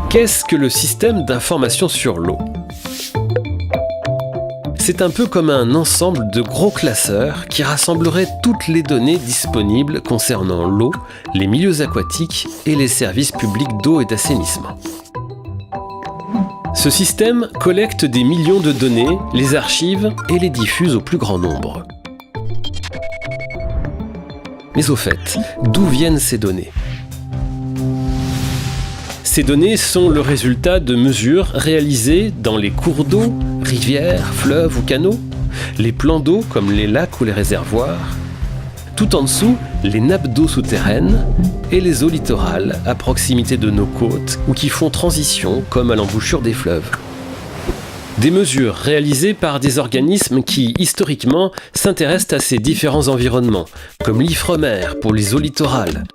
Qu'est-ce que le système d'information sur l'eau ? C'est un peu comme un ensemble de gros classeurs qui rassemblerait toutes les données disponibles concernant l'eau, les milieux aquatiques et les services publics d'eau et d'assainissement. Ce système collecte des millions de données, les archive et les diffuse au plus grand nombre. Mais au fait, d'où viennent ces données ? Ces données sont le résultat de mesures réalisées dans les cours d'eau, rivières, fleuves ou canaux, les plans d'eau comme les lacs ou les réservoirs, tout en dessous, les nappes d'eau souterraines et les eaux littorales à proximité de nos côtes ou qui font transition comme à l'embouchure des fleuves. Des mesures réalisées par des organismes qui, historiquement, s'intéressent à ces différents environnements, comme l'IFREMER pour les eaux littorales,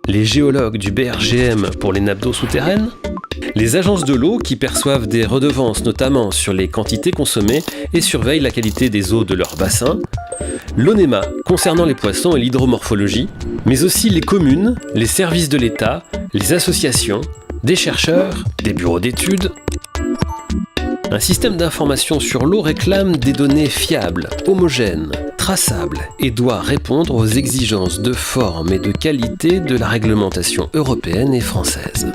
les géologues du BRGM pour les nappes d'eau souterraines, les agences de l'eau qui perçoivent des redevances notamment sur les quantités consommées et surveillent la qualité des eaux de leur bassin, l'ONEMA concernant les poissons et l'hydromorphologie, mais aussi les communes, les services de l'État, les associations, des chercheurs, des bureaux d'études. Un système d'information sur l'eau réclame des données fiables, homogènes, traçables et doit répondre aux exigences de forme et de qualité de la réglementation européenne et française.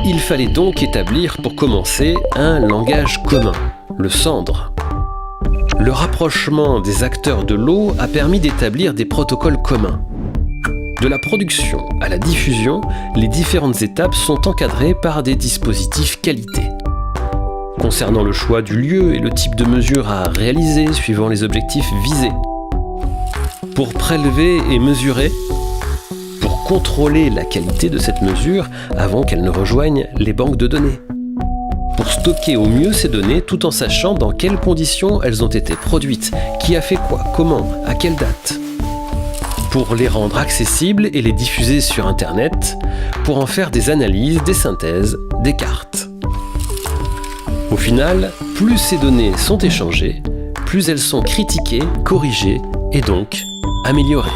Il fallait donc établir pour commencer un langage commun, le SANDRE. Le rapprochement des acteurs de l'eau a permis d'établir des protocoles communs. De la production à la diffusion, les différentes étapes sont encadrées par des dispositifs qualité. Concernant le choix du lieu et le type de mesure à réaliser suivant les objectifs visés. Pour prélever et mesurer, pour contrôler la qualité de cette mesure avant qu'elle ne rejoigne les banques de données. Pour stocker au mieux ces données tout en sachant dans quelles conditions elles ont été produites, qui a fait quoi, comment, à quelle date. Pour les rendre accessibles et les diffuser sur Internet, pour en faire des analyses, des synthèses, des cartes. Au final, plus ces données sont échangées, plus elles sont critiquées, corrigées et donc améliorées.